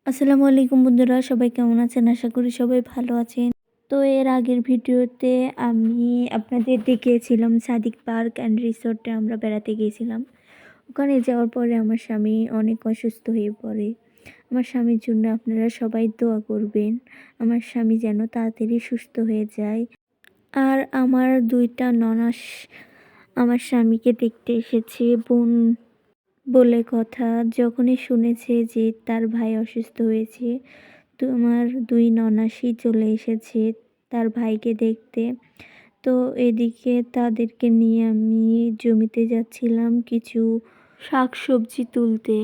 আসসালামু আলাইকুম বন্ধুরা, সবাই কেমন আছেন? আশা করি সবাই ভালো আছেন। তো এর আগের ভিডিওতে আমি আপনাদের দেখিয়েছিলাম সাদিক পার্ক অ্যান্ড রিসোর্টে আমরা বেড়াতে গিয়েছিলাম। ওখানে যাওয়ার পরে আমার স্বামী অনেক অসুস্থ হয়ে পড়ে। আমার স্বামীর জন্য আপনারা সবাই দোয়া করবেন। আমার স্বামী যেন তাড়াতাড়ি সুস্থ হয়ে যায়। আর আমার ২ টা ননাস আমার স্বামীকে দেখতে এসেছে। বোন বলে কথা, যখনই শুনেছে যে তার ভাই অসুস্থ হয়েছে, তো আমার ২ ননাসই চলে এসেছে তার ভাইকে দেখতে। তো এদিকে তাদেরকে নিয়ে আমি জমিতে যাচ্ছিলাম কিছু শাকসবজি তুলতে।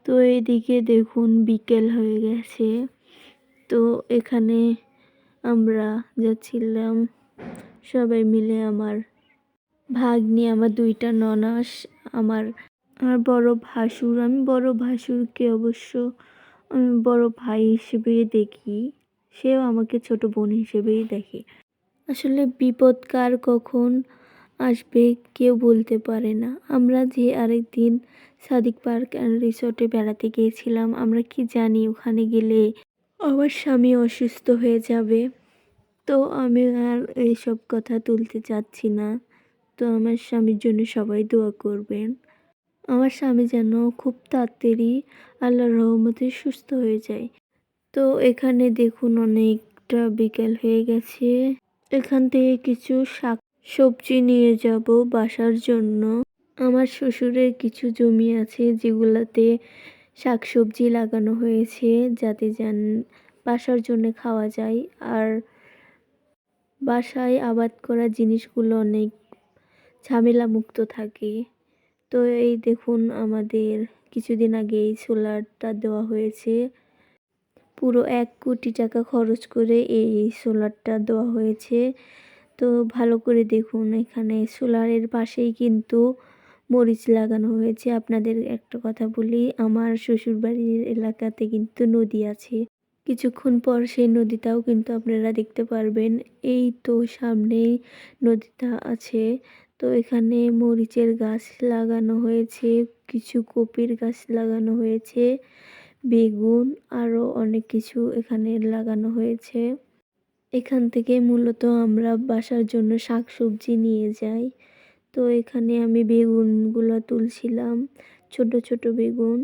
তো এদিকে দেখুন বিকেল হয়ে গেছে। তো এখানে আমরা যাচ্ছিলাম সবাই মিলে, আমার ভাগ্নি, আমার ২ টা ননাস, আমার বড় ভাসুর। আমি বড় ভাসুরকে অবশ্য আমি বড় ভাই হিসেবেই দেখি, সেও আমাকে ছোট বোন হিসেবেই দেখে। আসলে বিপদ কার কখন আসবে কেউ বলতে পারে না। আমরা যে আরেকদিন সাদিক পার্ক অ্যান্ড রিসোর্টে বেড়াতে গিয়েছিলাম, আমরা কি জানি ওখানে গেলে আমার স্বামী অসুস্থ হয়ে যাবে। তো আমি আর এইসব কথা তুলতে চাচ্ছি না। তো আমার স্বামীর জন্য সবাই দোয়া করবেন। আমার স্বামী যেন খুব তাড়াতাড়ি আল্লাহর রহমতে সুস্থ হয়ে যায়। তো এখানে দেখুন অনেকটা বিকেল হয়ে গেছে। এখান থেকে কিছু শাক সবজি নিয়ে যাব বাসার জন্য। আমার শ্বশুরের কিছু জমি আছে যেগুলাতে শাক সবজি লাগানো হয়েছে, যাতে বাসার জন্য খাওয়া যায়। আর বাসায় আবাদ করা জিনিসগুলো অনেক ঝামেলা মুক্ত থাকে। তো এই দেখুন আমাদের কিছুদিন আগে এই সোলারটা দেওয়া হয়েছে। পুরো ১ কোটি টাকা খরচ করে এই সোলারটা দেওয়া হয়েছে। তো ভালো করে দেখুন, এখানে সোলারের পাশেই কিন্তু মরিচ লাগানো হয়েছে। আপনাদের একটা কথা বলি, আমার শ্বশুরবাড়ির এলাকাতে কিন্তু নদী আছে। কিছুক্ষণ পর সেই নদীটাও কিন্তু আপনারা দেখতে পারবেন। এই তো সামনেই নদীটা আছে। তো এখানে মরিচের গাছ লাগানো হয়েছে, কিছু কপির গাছ লাগানো হয়েছে, বেগুন, আরও অনেক কিছু এখানে লাগানো হয়েছে। এখান থেকে মূলত আমরা বাসার জন্য শাকসবজি নিয়ে যাই। তো এখানে আমি বেগুনগুলো তুলছিলাম, ছোট ছোট বেগুন।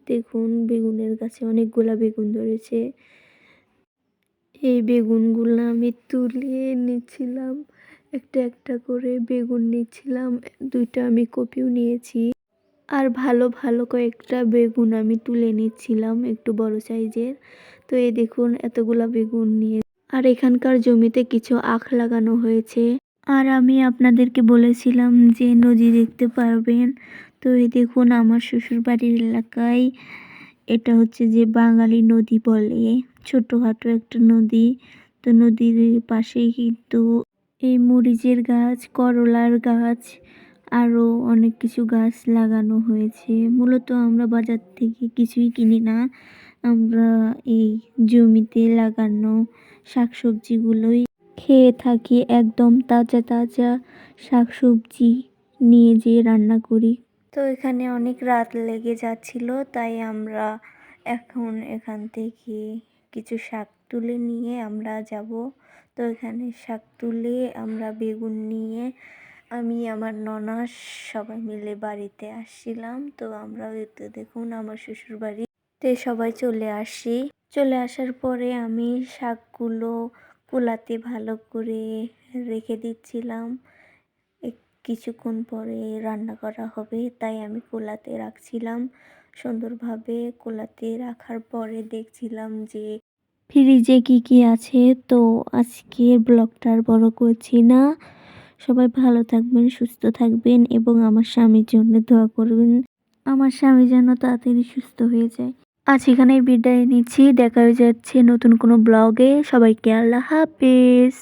দেখুন বেগুনের গাছে অনেকগুলা বেগুন ধরেছে। এই বেগুনগুলো আমি তুলে নিচ্ছিলাম, একটা একটা করে বেগুন নিচ্ছিলাম। ২টা আমি কপিও নিয়েছি। আর ভালো ভালো কয়েকটা বেগুন আমি তুলে নিচ্ছিলাম, একটু বড় সাইজের। তো এই দেখুন এতগুলা বেগুন নিয়ে। আর এখানকার জমিতে কিছু আখ লাগানো হয়েছে। আর আমি আপনাদেরকে বলেছিলাম যে নদী দেখতে পারবেন। তো এই দেখুন আমার শ্বশুরবাড়ির এলাকায় এটা হচ্ছে যে বাঙালি নদী বলে, ছোটোখাটো একটা নদী। তো নদীর পাশেই কিন্তু এই মরিচের গাছ, করলার গাছ, আরও অনেক কিছু গাছ লাগানো হয়েছে। মূলত আমরা বাজার থেকে কিছুই কিনি না, আমরা এই জমিতে লাগানো শাকসবজিগুলোই খেয়ে থাকি। একদম তাজা তাজা শাকসবজি নিয়ে যেয়ে রান্না করি। তো এখানে অনেক রাত লেগে যাচ্ছিল, তাই আমরা এখন এখান থেকে কিছু শাক তুলে নিয়ে আমরা যাব। তো এখানে শাক তুলে আমরা বেগুন নিয়ে আমি আমার ননাস সবাই মিলে বাড়িতে আসছিলাম। তো আমরা তো দেখুন আমার শ্বশুর বাড়িতে সবাই চলে আসি। চলে আসার পরে আমি শাকগুলো কুলাতে ভালো করে রেখে দিচ্ছিলাম। কিছুক্ষণ পরে রান্না করা হবে, তাই আমি কুলাতে রাখছিলাম সুন্দরভাবে। কুলাতে রাখার পরে দেখছিলাম যে ফ্রিজে কি কি আছে। তো আজকের ব্লগটা আর বড় করছি না। সবাই ভালো থাকবেন, সুস্থ থাকবেন এবং আমার স্বামীর জন্য দোয়া করবেন। আমার স্বামী যেন তাড়াতাড়ি সুস্থ হয়ে যায়। আজ এখানেই বিদায় নিচ্ছি, দেখা হয়ে যাচ্ছে নতুন কোনো ব্লগে। সবাইকে আল্লাহ হাফেজ।